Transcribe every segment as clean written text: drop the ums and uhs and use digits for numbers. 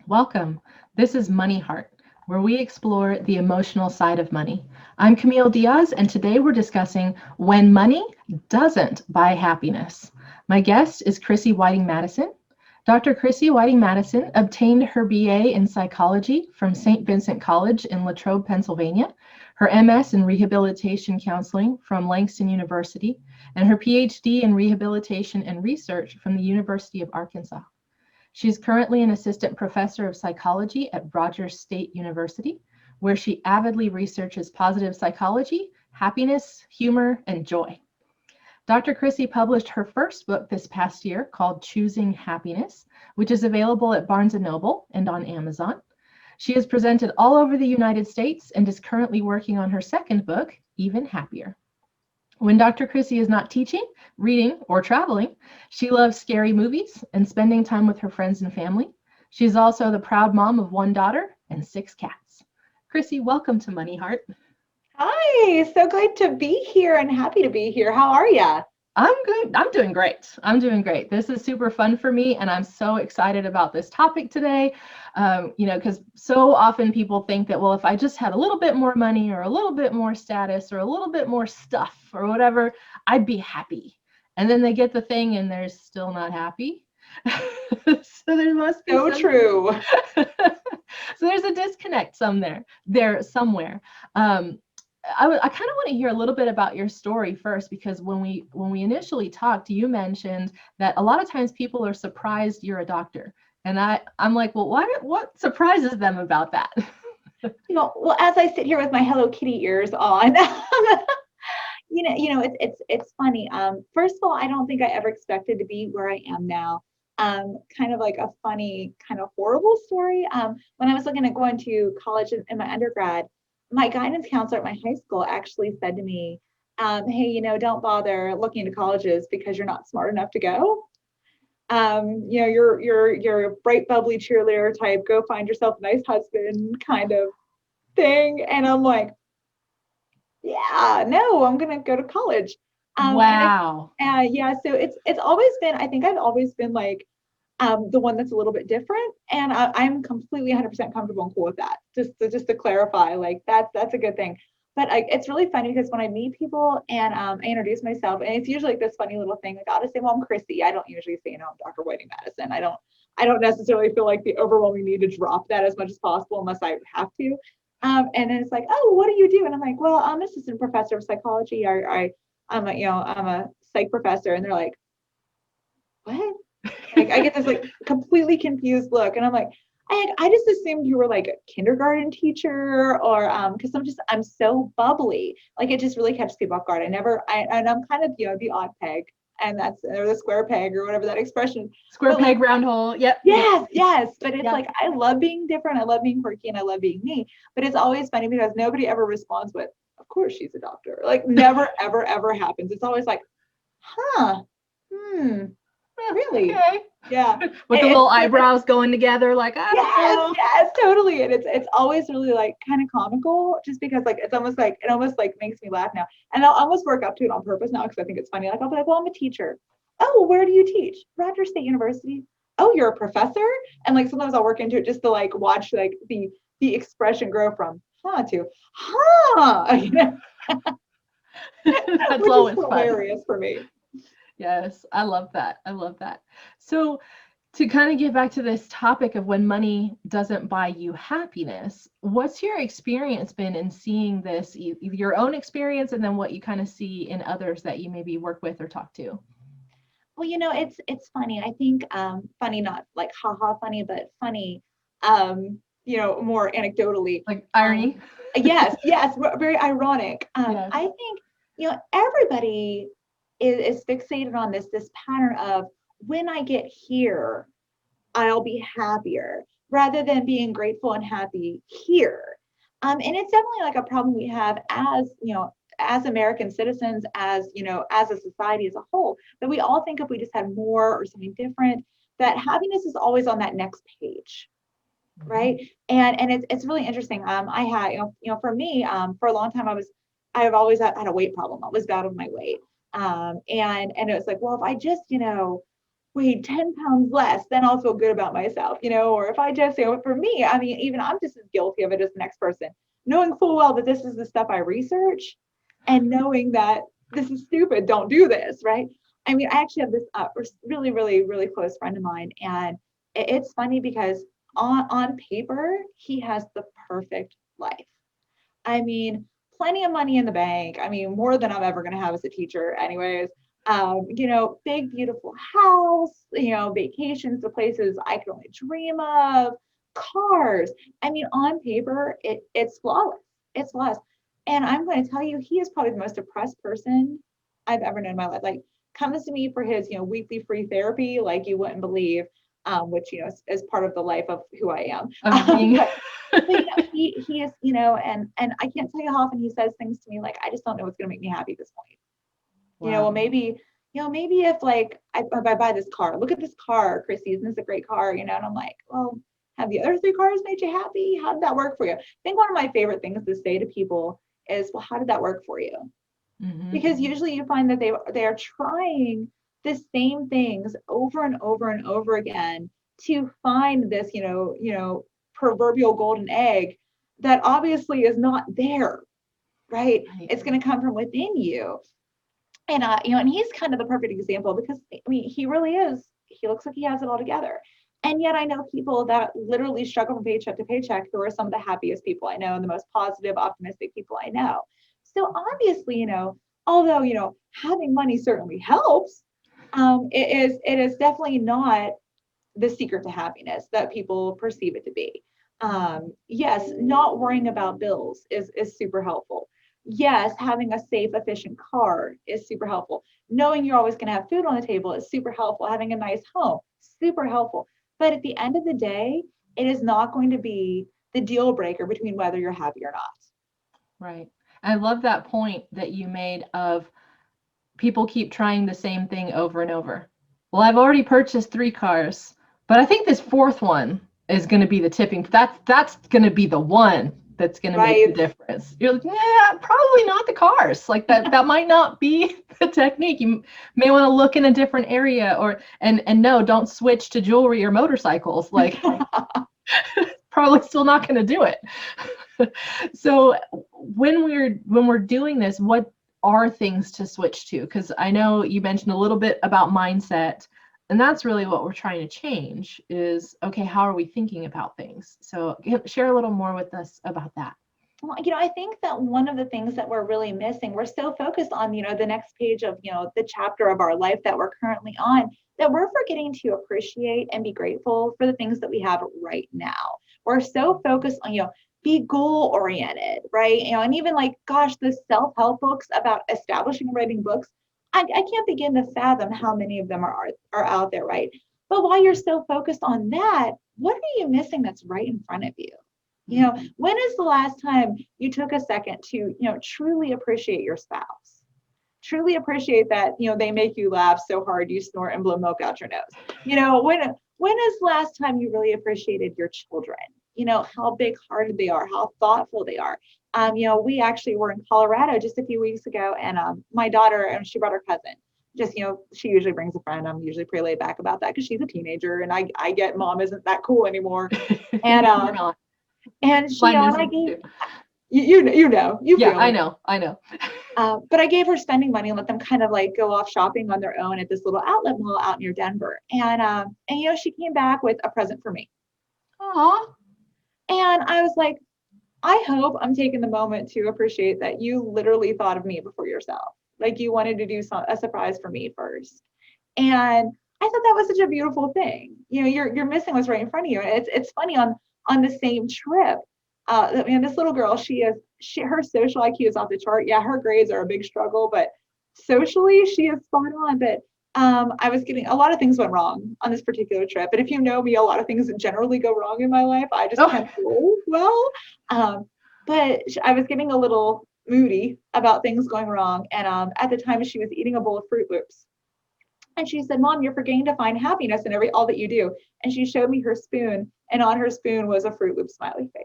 Welcome. This is MoneyHeart, where we explore the emotional side of money. I'm Camille Diaz, and today we're discussing when money doesn't buy happiness. My guest is Chrissy Whiting-Madison. Dr. Chrissy Whiting-Madison obtained her BA in psychology from St. Vincent College in Latrobe, Pennsylvania, her MS in rehabilitation counseling from Langston University, and her PhD in rehabilitation and research from the University of Arkansas. She's currently an assistant professor of psychology at Rogers State University, where she avidly researches positive psychology, happiness, humor, and joy. Dr. Chrissy published her first book this past year called Choosing Happiness, which is available at Barnes & Noble and on Amazon. She is presented all over the United States and is currently working on her second book, Even Happier. When Dr. Chrissy is not teaching, reading, or traveling, she loves scary movies and spending time with her friends and family. She's also the proud mom of 1 daughter and 6 cats. Chrissy, welcome to MoneyHeart. Hi, so glad to be here and happy to be here. How are you? I'm good. I'm doing great. This is super fun for me, and I'm so excited about this topic today. Because so often people think that, well, if I just had a little bit more money or a little bit more status or a little bit more stuff or whatever, I'd be happy. And then they get the thing and they're still not happy. So there must be so true. So there's a disconnect somewhere. I kind of want to hear a little bit about your story first, because when we initially talked, you mentioned that a lot of times people are surprised you're a doctor, and I'm like, well, what surprises them about that? Well, as I sit here with my Hello Kitty ears on, it's funny. First of all, I don't think I ever expected to be where I am now. Kind of like a funny, kind of horrible story. When I was looking at going to college in my undergrad, my guidance counselor at my high school actually said to me, hey, don't bother looking into colleges because you're not smart enough to go. You're a bright, bubbly cheerleader type, go find yourself a nice husband kind of thing. And I'm like, yeah, no, I'm going to go to college. Wow. So it's always been, I think I've always been like, the one that's a little bit different, and I'm completely 100% comfortable and cool with that. Just to clarify, like that's a good thing. But it's really funny because when I meet people and I introduce myself, and it's usually like this funny little thing. Like I'll just say, "Well, I'm Chrissy." I don't usually say, "I'm Dr. Whiting-Madison." I don't necessarily feel like the overwhelming need to drop that as much as possible unless I have to. And then it's like, "Oh, what do you do?" And I'm like, "Well, I'm assistant professor of psychology. I'm a psych professor." And they're like, "What?" Like I get this like completely confused look, and I'm like, I just assumed you were like a kindergarten teacher, or because I'm so bubbly, like it just really catches people off guard. And I'm kind of the odd peg, and or the square peg or whatever that expression. Square peg, round hole. Yep. Yes. But it's like I love being different, I love being quirky, and I love being me. But it's always funny because nobody ever responds with, "Of course she's a doctor." Like never ever happens. It's always like, "Huh, really?" Okay. Yeah. With the little eyebrows going together, like, I don't know. Yes, totally. And it's always really like kind of comical, just because like it almost like makes me laugh now. And I'll almost work up to it on purpose now because I think it's funny. Like I'll be like, "Well, I'm a teacher." "Oh, well, where do you teach?" "Rogers State University." "Oh, you're a professor?" And like sometimes I'll work into it just to like watch like the expression grow from "huh" to "huh." That's Which always is hilarious for me. Yes, I love that. So to kind of get back to this topic of when money doesn't buy you happiness, what's your experience been in seeing this, your own experience, and then what you kind of see in others that you maybe work with or talk to? Well, it's funny. I think funny, not like haha funny, but funny, more anecdotally. Like irony? Yes, very ironic. Yes. I think, everybody is fixated on this pattern of when I get here, I'll be happier, rather than being grateful and happy here. And it's definitely like a problem we have as American citizens, as a society as a whole, that we all think if we just had more or something different, that happiness is always on that next page. Right. And it's really interesting. I had, for me, for a long time, I've always had a weight problem. I was bad with my weight. And it was like, well, if I just, weighed 10 pounds less, then I'll feel good about myself, or if I just, for me, I mean, even I'm just as guilty of it as the next person, knowing full well that this is the stuff I research and knowing that this is stupid, don't do this. Right. I mean, I actually have this really, really, really close friend of mine. And it's funny because on paper, he has the perfect life. I mean, plenty of money in the bank. I mean, more than I'm ever going to have as a teacher, anyways. Big, beautiful house, vacations to places I could only dream of, cars. I mean, on paper, it's flawless. It's flawless. And I'm going to tell you, he is probably the most depressed person I've ever known in my life. Like, comes to me for his, weekly free therapy, like you wouldn't believe, which, is part of the life of who I am. But he is, and I can't tell you how often he says things to me like, I just don't know what's going to make me happy at this point. Wow. Well, maybe if like I buy this car, look at this car, Chrissy, isn't this a great car? And I'm like, well, have the other 3 cars made you happy? How did that work for you? I think one of my favorite things to say to people is, well, how did that work for you? Mm-hmm. Because usually you find that they are trying the same things over and over and over again to find this, proverbial golden egg that obviously is not there, right? It's going to come from within you. And, and he's kind of the perfect example because, I mean, he really is. He looks like he has it all together. And yet I know people that literally struggle from paycheck to paycheck who are some of the happiest people I know and the most positive, optimistic people I know. So obviously, although, having money certainly helps, it is definitely not the secret to happiness that people perceive it to be. Yes, not worrying about bills is super helpful. Yes, having a safe, efficient car is super helpful. Knowing you're always going to have food on the table is super helpful. Having a nice home, super helpful. But at the end of the day, it is not going to be the deal breaker between whether you're happy or not. Right. I love that point that you made of people keep trying the same thing over and over. Well, I've already purchased 3 cars, but I think this 4th one is going to be the tipping. That's going to be the one that's going to make the difference. You're like, yeah, probably not the cars. Like that might not be the technique. You may want to look in a different area and no, don't switch to jewelry or motorcycles. Like probably still not going to do it. So when we're doing this, what are things to switch to? Because I know you mentioned a little bit about mindset, and that's really what we're trying to change is, okay, how are we thinking about things? So share a little more with us about that. Well, I think that one of the things that we're really missing, we're so focused on, the next page of, the chapter of our life that we're currently on, that we're forgetting to appreciate and be grateful for the things that we have right now. We're so focused on, be goal oriented, right? And even like, gosh, the self-help books about establishing and writing books, I can't begin to fathom how many of them are out there, right? But while you're so focused on that, what are you missing that's right in front of you? When is the last time you took a second to, truly appreciate your spouse? Truly appreciate that, they make you laugh so hard you snort and blow milk out your nose. When is the last time you really appreciated your children? How big-hearted they are, how thoughtful they are. We actually were in Colorado just a few weeks ago, and my daughter, and she brought her cousin. Just, she usually brings a friend. I'm usually pretty laid back about that because she's a teenager, and I get mom isn't that cool anymore. And and she, and I gave, I know. But I gave her spending money and let them kind of like go off shopping on their own at this little outlet mall out near Denver. And she came back with a present for me. Aww. And I was like, I hope I'm taking the moment to appreciate that you literally thought of me before yourself. Like you wanted to do a surprise for me first. And I thought that was such a beautiful thing. You're missing what's right in front of you. And it's funny on the same trip. This little girl, her social IQ is off the chart. Yeah, her grades are a big struggle, but socially she is spot on. But I was getting a lot of things went wrong on this particular trip. And if you know me, a lot of things generally go wrong in my life. I just can't roll well. But I was getting a little moody about things going wrong. And at the time she was eating a bowl of Fruit Loops. And she said, Mom, you're forgetting to find happiness in all that you do. And she showed me her spoon, and on her spoon was a Fruit Loop smiley face.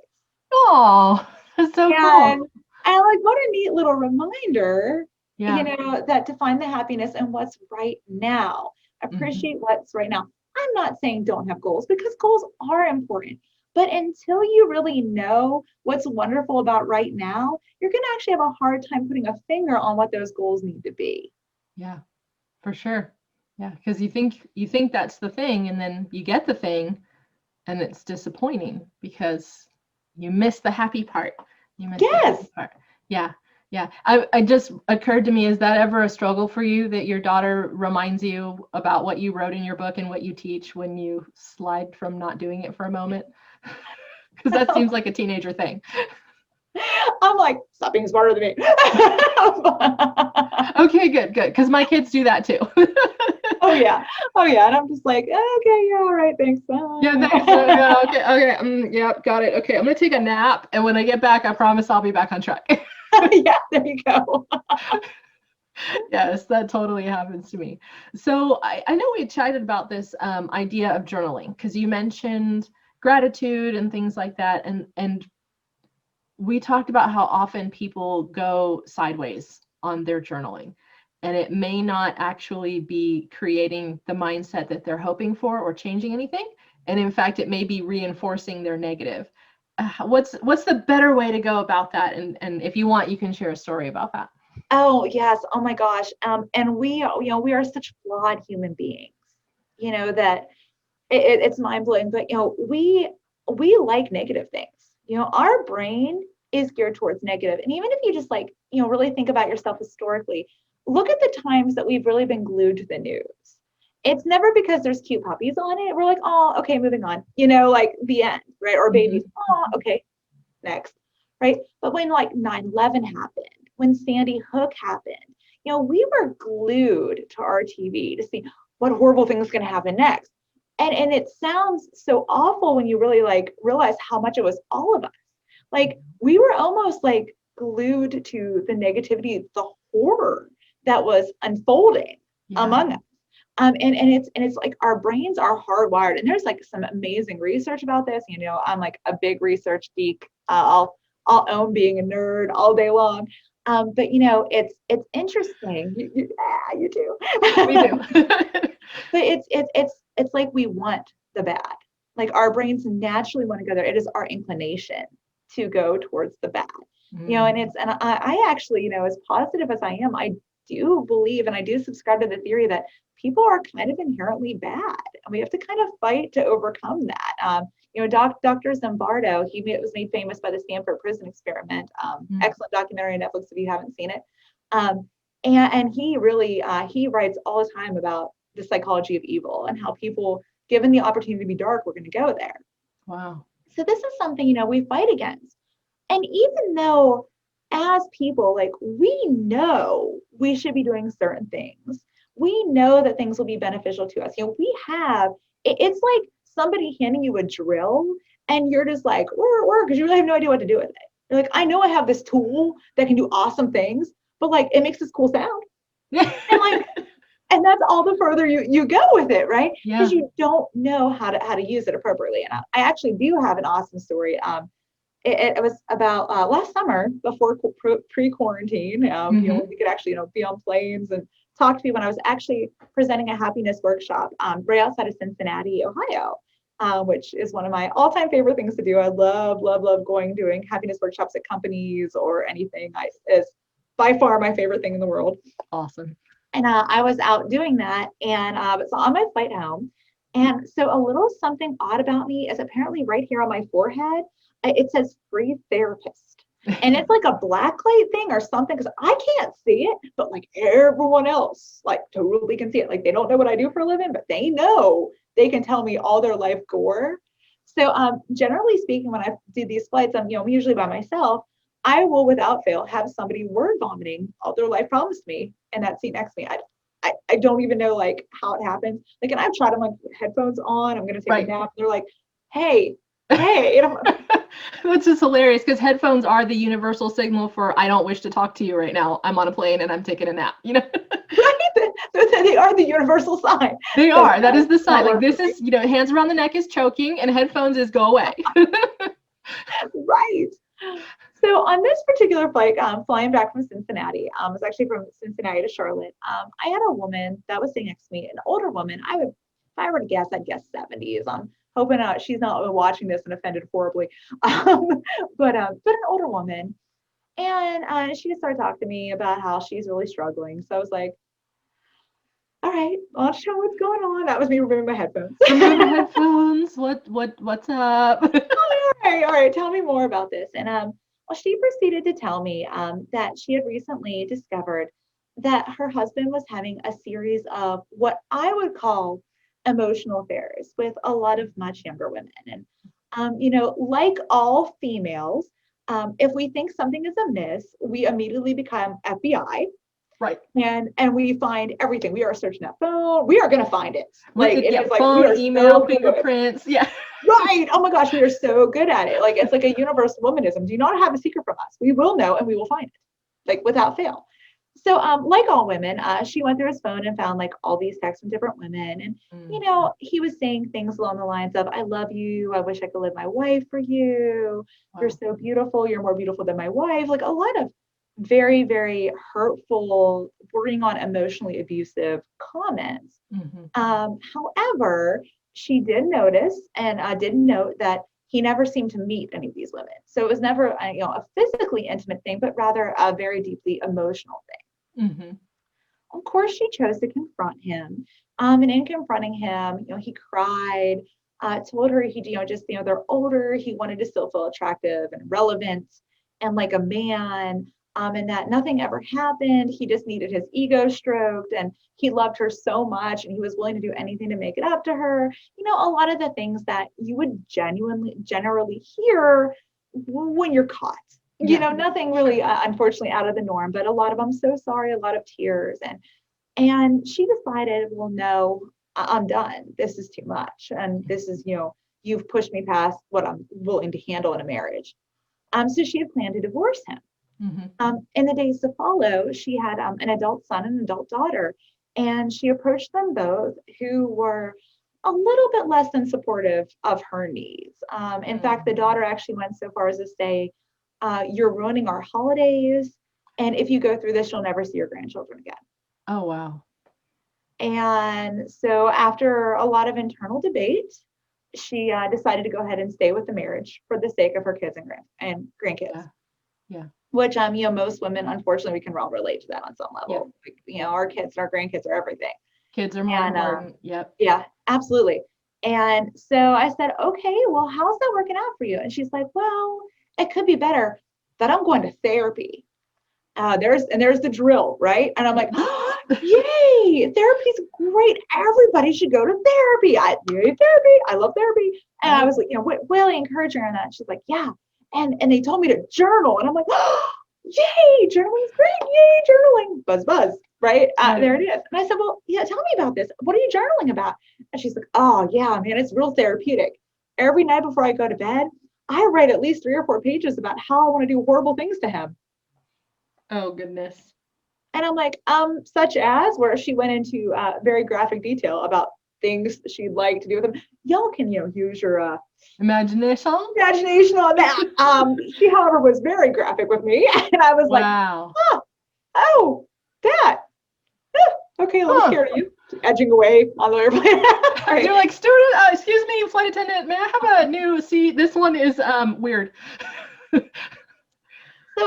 Oh, that's so cool. And like, what a neat little reminder, Yeah. that to find the happiness in what's right now. Appreciate what's right now. I'm not saying don't have goals, because goals are important. But until you really know what's wonderful about right now, you're going to actually have a hard time putting a finger on what those goals need to be. Yeah, for sure. Yeah, because you think that's the thing, and then you get the thing, and it's disappointing because you miss the happy part. You miss the happy part. Yeah. Yeah. I just occurred to me, is that ever a struggle for you, that your daughter reminds you about what you wrote in your book and what you teach when you slide from not doing it for a moment? Because that seems like a teenager thing. I'm like, stop being smarter than me. Okay, good. Because my kids do that too. Oh yeah. And I'm just like, okay, yeah, all right, thanks. Yeah, thanks. Yeah, okay. Yeah, got it. Okay, I'm gonna take a nap, and when I get back, I promise I'll be back on track. Yeah, there you go. Yes, that totally happens to me. So I know we chatted about this idea of journaling, because you mentioned gratitude and things like that, and we talked about how often people go sideways on their journaling, and it may not actually be creating the mindset that they're hoping for or changing anything. And in fact, it may be reinforcing their negative. What's the better way to go about that? And if you want, you can share a story about that. Oh yes. Oh my gosh. And we are such flawed human beings, that it's mind blowing, but we like negative things. Our brain is geared towards negative. And even if you just like, really think about yourself historically, look at the times that we've really been glued to the news. It's never because there's cute puppies on it. We're like, oh, okay, moving on, like the end, right? Or babies, oh, okay, next, right? But when like 9/11 happened, when Sandy Hook happened, we were glued to our TV to see what horrible thing is going to happen next. And it sounds so awful when you really like realize how much it was all of us. Like we were almost like glued to the negativity, the horror that was unfolding among us. And it's like our brains are hardwired, and there's like some amazing research about this. I'm like a big research geek. I'll own being a nerd all day long. But it's interesting. You too. We do. But it's like we want the bad. Like our brains naturally want to go there. It is our inclination to go towards the bad. And I actually, as positive as I am, I do believe and I do subscribe to the theory that people are kind of inherently bad, and we have to kind of fight to overcome that. Dr. Zimbardo, was made famous by the Stanford Prison Experiment. Excellent documentary on Netflix if you haven't seen it. And he really he writes all the time about the psychology of evil and how people, given the opportunity to be dark, we're going to go there. Wow. So this is something we fight against. And even though as people, like, we know we should be doing certain things, we know that things will be beneficial to us. It's like somebody handing you a drill and you're just like, because you really have no idea what to do with it. You're like, I know I have this tool that can do awesome things, but like it makes this cool sound. And that's all the further you go with it, right? Because you don't know how to use it appropriately. And I actually do have an awesome story. It was about last summer before pre-quarantine. We could actually be on planes and talk to people. And I was actually presenting a happiness workshop right outside of Cincinnati, Ohio, which is one of my all-time favorite things to do. I love doing happiness workshops at companies or anything. Is by far my favorite thing in the world. Awesome. And I was out doing that, and so on my flight home, and so a little something odd about me is apparently right here on my forehead, it says free therapist. And it's like a blacklight thing or something, because I can't see it, but like everyone else like totally can see it. Like they don't know what I do for a living, but they know they can tell me all their life gore. So generally speaking, when I do these flights, I'm usually by myself. I will without fail have somebody word vomiting all their life problems to me in that seat next to me. I don't even know like how it happens. Like, and I've tried, I'm like, headphones on, I'm gonna take a nap. They're like, hey. That's just hilarious, because headphones are the universal signal for I don't wish to talk to you right now. I'm on a plane and I'm taking a nap. Right? They are the universal sign. They So are. That is the sign. Like, work this for me. is, hands around the neck is choking, and headphones is go away. Right. So on this particular flight, flying back from Cincinnati, it was actually from Cincinnati to Charlotte. I had a woman that was sitting next to me, an older woman. If I were to guess, I'd guess 70s. I'm hoping she's not watching this and offended horribly. But an older woman. And she just started talking to me about how she's really struggling. So I was like, all right, I'll show what's going on. That was me removing my headphones. Remove the headphones. What's up? All right, tell me more about this. And well, she proceeded to tell me that she had recently discovered that her husband was having a series of what I would call emotional affairs with a lot of much younger women. And like all females, if we think something is amiss, we immediately become FBI. Right. And we find everything. We are searching that phone. We are going to find it. Like, it is phone, we are email, so fingerprints. Yeah. Right. Oh my gosh, we are so good at it. Like, it's like a universal womanism. Do not have a secret from us. We will know and we will find it, like, without fail. So, like all women, she went through his phone and found like all these texts from different women. And, he was saying things along the lines of, I love you. I wish I could live my life for you. Wow. You're so beautiful. You're more beautiful than my wife. Like, a lot of very, very hurtful, bordering on emotionally abusive comments. However, she did notice and did note that he never seemed to meet any of these women. So it was never a physically intimate thing, but rather a very deeply emotional thing. Of course, she chose to confront him. And in confronting him, he cried, told her they're older. He wanted to still feel attractive and relevant and like a man. And that nothing ever happened. He just needed his ego stroked, and he loved her so much, and he was willing to do anything to make it up to her. A lot of the things that you would generally hear when you're caught. Nothing really, unfortunately, out of the norm, but a lot of, I'm so sorry, a lot of tears. And she decided, well, no, I'm done. This is too much. And this is, you've pushed me past what I'm willing to handle in a marriage. So she had planned to divorce him. In the days to follow, she had an adult son and an adult daughter, and she approached them both, who were a little bit less than supportive of her needs. In fact, the daughter actually went so far as to say, you're ruining our holidays, and if you go through this, you'll never see your grandchildren again. Oh, wow. And so after a lot of internal debate, she decided to go ahead and stay with the marriage for the sake of her kids and grandkids. Yeah. Which, most women, unfortunately, we can all relate to that on some level. Like, our kids and our grandkids are everything. Kids are more important. Yep. Yeah, absolutely. And so I said, okay, well, how's that working out for you? And she's like, well, it could be better, but I'm going to therapy. There's the drill, right? And I'm like, oh, yay, therapy's great. Everybody should go to therapy. Yay, therapy. I love therapy. And I was like, really encouraging her in that. And she's like, yeah. And they told me to journal. And I'm like, oh, yay, journaling's great. Yay, journaling. Buzz, buzz. Right? There it is. And I said, well, yeah, tell me about this. What are you journaling about? And she's like, oh, yeah, man, it's real therapeutic. Every night before I go to bed, I write at least 3 or 4 pages about how I want to do horrible things to him. Oh, goodness. And I'm like, such as, where she went into very graphic detail about things she'd like to do with him. Y'all can, use your imagination on that. She, however, was very graphic with me, and I was wow. Like, oh, that. Okay, a little scared of you. Edging away on the airplane. Right. You're like, student, excuse me, flight attendant, may I have a new seat? This one is weird. So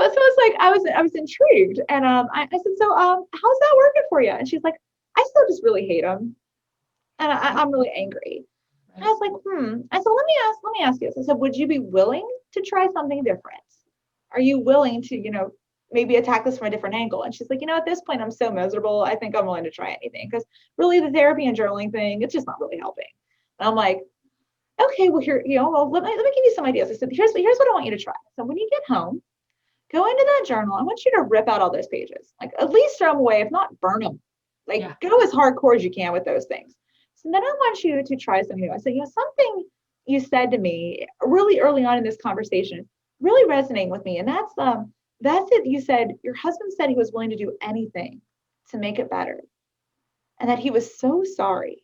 it's like I was intrigued, and I said, so how's that working for you? And she's like, I still just really hate him, and I'm really angry. And I was like, I said, let me ask you this. I said, would you be willing to try something different? Are you willing to, maybe attack this from a different angle? And she's like, at this point, I'm so miserable. I think I'm willing to try anything, because really the therapy and journaling thing, it's just not really helping. And I'm like, okay, well, here, let me give you some ideas. I said, here's what I want you to try. So when you get home, go into that journal. I want you to rip out all those pages. Like, at least throw them away, if not burn them. Like, go as hardcore as you can with those things. So then I want you to try something new. I said, something you said to me really early on in this conversation really resonating with me. And that's it. You said your husband said he was willing to do anything to make it better. and that he was so sorry.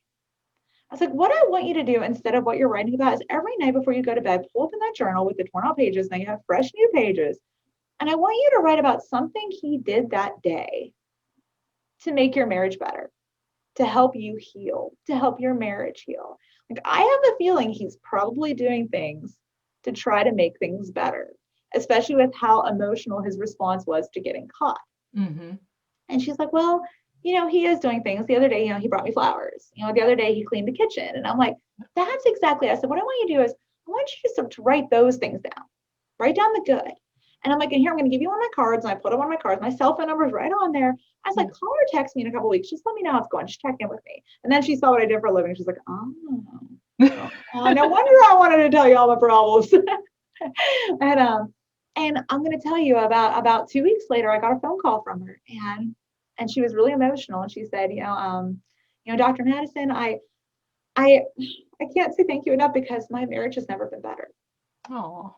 I was like, what I want you to do instead of what you're writing about is every night before you go to bed, pull open that journal with the torn out pages. Now you have fresh new pages. And I want you to write about something he did that day to make your marriage better, to help you heal, to help your marriage heal. Like, I have a feeling he's probably doing things to try to make things better, especially with how emotional his response was to getting caught. Mm-hmm. And she's like, well, he is doing things. The other day, he brought me flowers. The other day he cleaned the kitchen. And I'm like, that's exactly. I said, what I want you to do is I want you to write those things down. Write down the good. And I'm like, and here, I'm going to give you one of my cards. And I put up one of my cards. My cell phone number is right on there. I was like, call or text me in a couple of weeks. Just let me know how it's going. Just check in with me. And then she saw what I did for a living. She's like, oh, no wonder I wanted to tell you all my problems. And I'm going to tell you about 2 weeks later, I got a phone call from her, and she was really emotional. And she said, Dr. Madison, I can't say thank you enough because my marriage has never been better. Oh.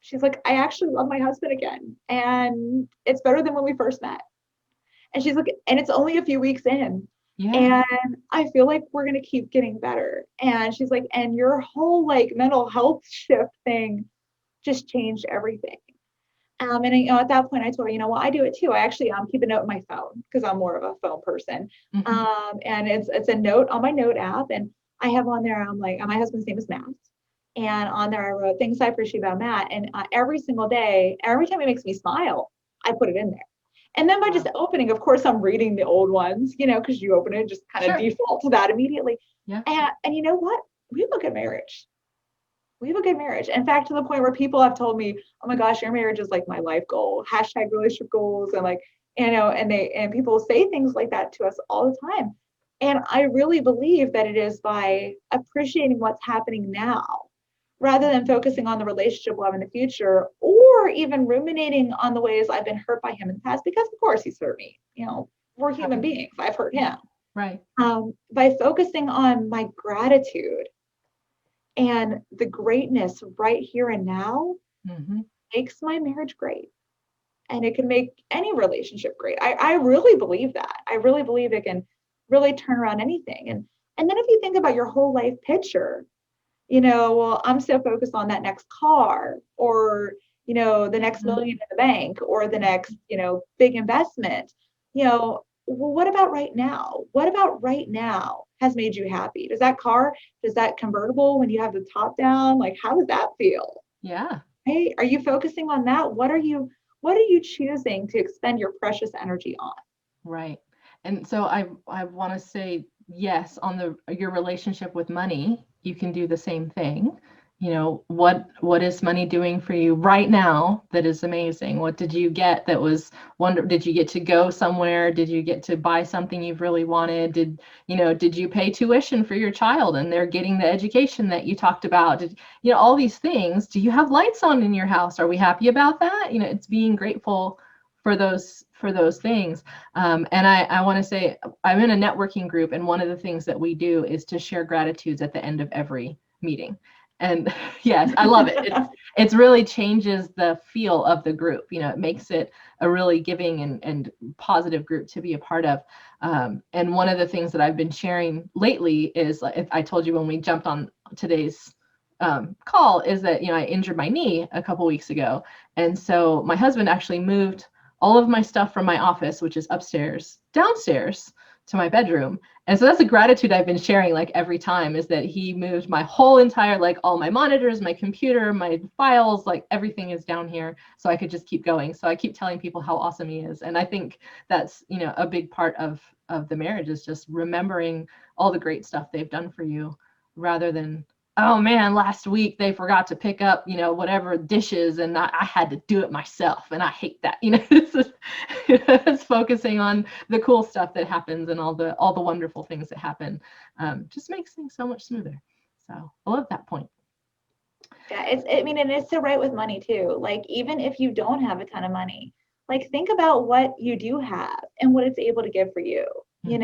She's like, I actually love my husband again, and it's better than when we first met. And she's like, and it's only a few weeks in. Yeah. And I feel like we're going to keep getting better. And she's like, and your whole mental health shift thing just changed everything. And at that point, I told her, well, I do it too. I actually keep a note in my phone because I'm more of a phone person. Mm-hmm. And it's a note on my note app, and I have on there, I'm like, my husband's name is Matt. And on there, I wrote things I appreciate about Matt. And every single day, every time he makes me smile, I put it in there. And then by just opening, of course, I'm reading the old ones, because you open it, just kind of default to that immediately. Yeah. And you know what? We have a good marriage. We have a good marriage. In fact, to the point where people have told me, oh my gosh, your marriage is like my life goal, # relationship goals. And and people say things like that to us all the time. And I really believe that it is by appreciating what's happening now, rather than focusing on the relationship we'll have in the future, or even ruminating on the ways I've been hurt by him in the past, because of course he's hurt me. We're human beings. I've hurt him. Right. By focusing on my gratitude and the greatness right here and now, mm-hmm. makes my marriage great. And it can make any relationship great. I really believe that. I really believe it can really turn around anything. And then if you think about your whole life picture, well, I'm so focused on that next car, or, the next million in the bank, or the next, big investment, well, what about right now? What about right now has made you happy? Does that convertible, when you have the top down, how does that feel? Yeah. Hey, are you focusing on that? What are you choosing to expend your precious energy on? Right. And so I want to say, yes, on your relationship with money, you can do the same thing. What is money doing for you right now that is amazing? What did you get that was wonderful? Did you get to go somewhere? Did you get to buy something you've really wanted? Did you pay tuition for your child and they're getting the education that you talked about? All these things. Do you have lights on in your house? Are we happy about that? It's being grateful for those things. And I want to say, I'm in a networking group, and one of the things that we do is to share gratitudes at the end of every meeting. And yes, I love it. It's really changes the feel of the group. It makes it a really giving and positive group to be a part of. And one of the things that I've been sharing lately is, I told you when we jumped on today's call, is that, I injured my knee a couple weeks ago. And so my husband actually moved all of my stuff from my office, which is upstairs, downstairs to my bedroom. And so that's a gratitude I've been sharing every time, is that he moved my whole entire, all my monitors, my computer, my files, everything is down here, so I could just keep going. So I keep telling people how awesome he is. And I think that's, a big part of the marriage, is just remembering all the great stuff they've done for you, rather than, oh man, last week they forgot to pick up, whatever dishes, and I had to do it myself, and I hate that. It's focusing on the cool stuff that happens and all the wonderful things that happen. Just makes things so much smoother. So I love that point. Yeah, and it's so right with money too. Even if you don't have a ton of money, think about what you do have and what it's able to give for you. Mm-hmm.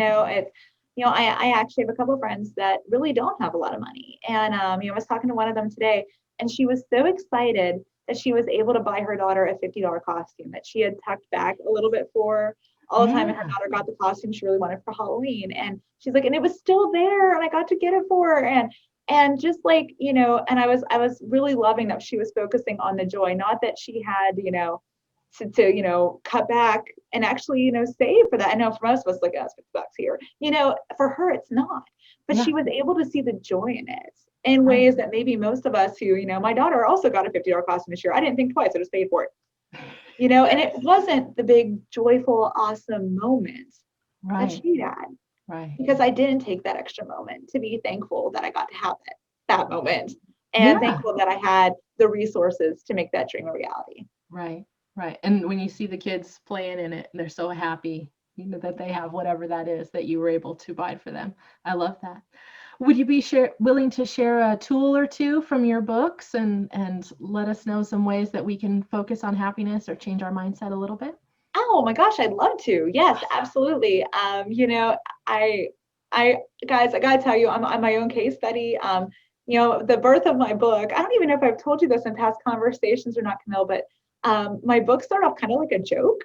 I actually have a couple of friends that really don't have a lot of money. And, I was talking to one of them today, and she was so excited that she was able to buy her daughter a $50 costume that she had tucked back a little bit for all the time. And her Yeah. daughter got the costume she really wanted for Halloween. And she's like, and it was still there and I got to get it for her. And just like, and I was really loving that she was focusing on the joy, not that she had, to cut back and actually, save for that. I know for most of us, like, oh, it's $50 here. For her, it's not. But Yeah. she was able to see the joy in it in Right. ways that maybe most of us who, my daughter also got a $50 costume this year. I didn't think twice. I just paid for it. And it wasn't the big, joyful, awesome moment that Right. she had Right. because I didn't take that extra moment to be thankful that I got to have that moment and Yeah. thankful that I had the resources to make that dream a reality. Right. Right. And when you see the kids playing in it, they're so happy, that they have whatever that is that you were able to buy for them. I love that. Would you be willing to share a tool or two from your books and let us know some ways that we can focus on happiness or change our mindset a little bit? Oh my gosh, I'd love to. Yes, absolutely. I I guys, I gotta tell you, I'm my own case study. The birth of my book, I don't even know if I've told you this in past conversations or not, Camille, but my book started off kind of like a joke.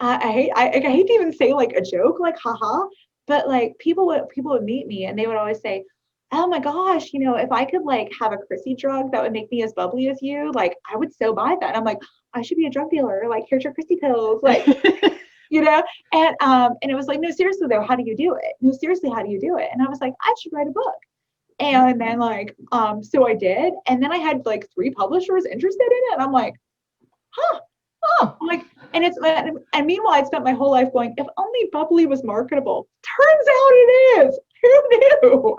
I hate to even say like a joke, like haha, but like people would meet me and they would always say, "Oh my gosh, if I could like have a Chrissy drug that would make me as bubbly as you, like I would so buy that." And I'm like, I should be a drug dealer. Like, here's your Chrissy pills, like you know. And it was like, no, seriously though, how do you do it? No, seriously, how do you do it? And I was like, I should write a book. And then like, so I did, and then I had like 3 publishers interested in it, and I'm like, huh. Oh, Like, and meanwhile, I'd spent my whole life going, if only bubbly was marketable. Turns out it is. Who knew?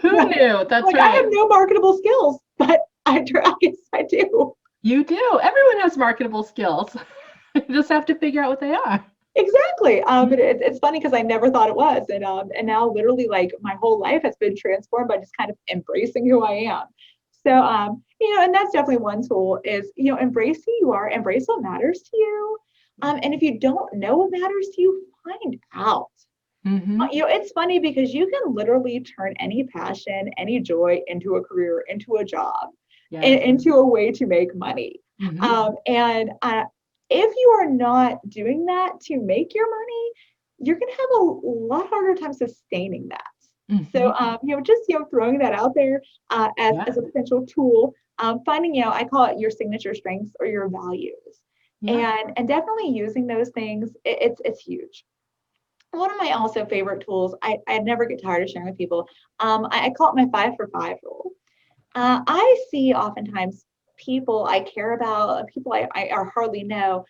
who knew? That's Like, I have right. no marketable skills, but I guess I do. You do. Everyone has marketable skills. You just have to figure out what they are. Exactly. But it's funny because I never thought it was, and now literally like my whole life has been transformed by just kind of embracing who I am. So and that's definitely one tool is embrace who you are, embrace what matters to you, and if you don't know what matters to you, find out. Mm-hmm. It's funny because you can literally turn any passion, any joy into a career, into a job, Yes. into a way to make money. Mm-hmm. And if you are not doing that to make your money, you're going to have a lot harder time sustaining that. So, Mm-hmm. just, throwing that out there Yeah. as a potential tool, finding, I call it your signature strengths or your values, Yeah. and definitely using those things. It's huge. One of my also favorite tools, I never get tired of sharing with people. I call it my 5 for 5 rule. I see oftentimes people I care about, people I hardly know,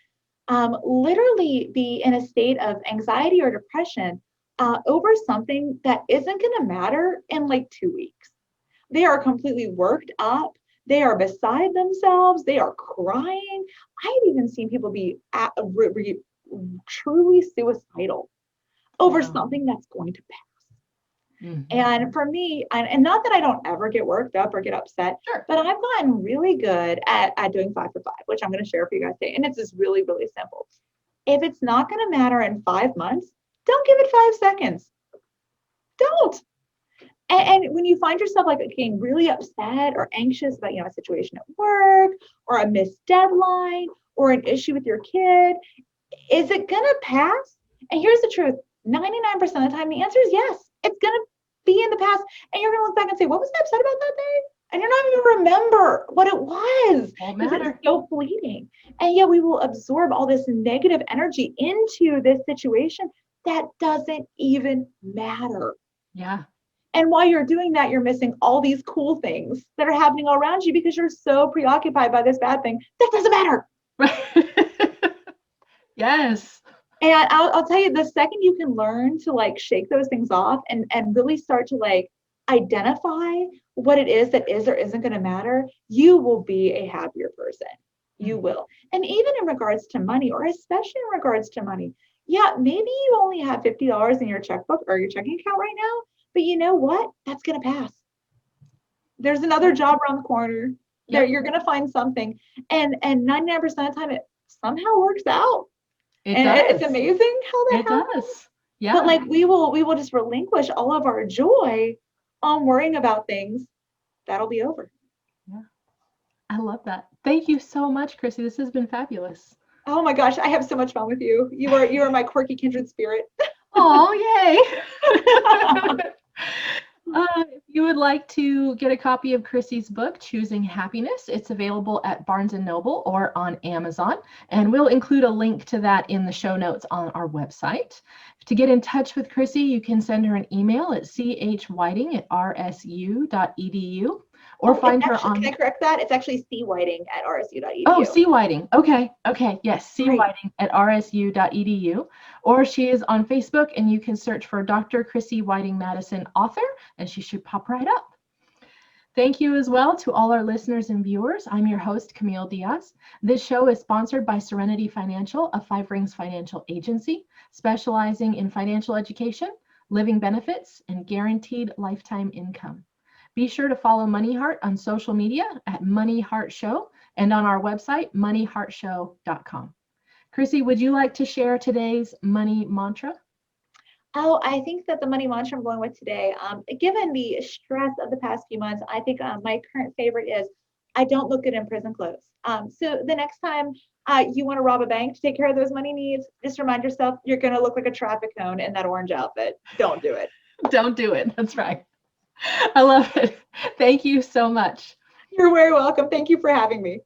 literally be in a state of anxiety or depression over something that isn't going to matter in like 2 weeks. They are completely worked up. They are beside themselves. They are crying. I've even seen people be truly suicidal over Wow. something that's going to pass. Mm-hmm. And for me, and not that I don't ever get worked up or get upset, Sure. but I've gotten really good at doing 5 for 5, which I'm going to share for you guys today. And it's just really, really simple. If it's not going to matter in 5 months, don't give it 5 seconds. Don't. And when you find yourself like getting really upset or anxious about a situation at work or a missed deadline or an issue with your kid, is it going to pass? And here's the truth, 99% of the time, the answer is yes. It's going to be in the past. And you're going to look back and say, what was I upset about that day? And you're not even going to remember what it was Won't because matter. it's so fleeting. And yet we will absorb all this negative energy into this situation that doesn't even matter. Yeah. And while you're doing that, you're missing all these cool things that are happening all around you because you're so preoccupied by this bad thing that doesn't matter. Yes. And I'll tell you, the second you can learn to like shake those things off and really start to like identify what it is that is or isn't going to matter, you will be a happier person. You will. And even in regards to money, or especially in regards to money, yeah, maybe you only have $50 in your checkbook or your checking account right now, but you know what? That's going to pass. There's another job around the corner. There, Yep. you're going to find something. And 99% of the time, it somehow works out. It And it's does. amazing how that It happens. does. But Yeah. like we will just relinquish all of our joy on worrying about things that'll be over. Yeah. I love that. Thank you so much, Chrissy. This has been fabulous. Oh my gosh, I have so much fun with you. You are my quirky kindred spirit. Oh, yay. If you would like to get a copy of Chrissy's book, Choosing Happiness, it's available at Barnes & Noble or on Amazon, and we'll include a link to that in the show notes on our website. To get in touch with Chrissy, you can send her an email at chwhiting@rsu.edu or find her on... Can I correct that? It's actually cwhiting@rsu.edu. Oh, C Whiting. Okay. Yes, C Right. Whiting@rsu.edu. Or she is on Facebook, and you can search for Dr. Chrissy Whiting Madison, author, and she should pop right up. Thank you as well to all our listeners and viewers. I'm your host, Camille Diaz. This show is sponsored by Serenity Financial, a Five Rings financial agency specializing in financial education, living benefits, and guaranteed lifetime income. Be sure to follow MoneyHeart on social media at MoneyHeart Show and on our website, moneyheartshow.com. Chrissy, would you like to share today's money mantra? Oh, I think that the money mantra I'm going with today, given the stress of the past few months, I think my current favorite is, I don't look good in prison clothes. So the next time you want to rob a bank to take care of those money needs, just remind yourself you're going to look like a traffic cone in that orange outfit. Don't do it. Don't do it. That's right. I love it. Thank you so much. You're very welcome. Thank you for having me.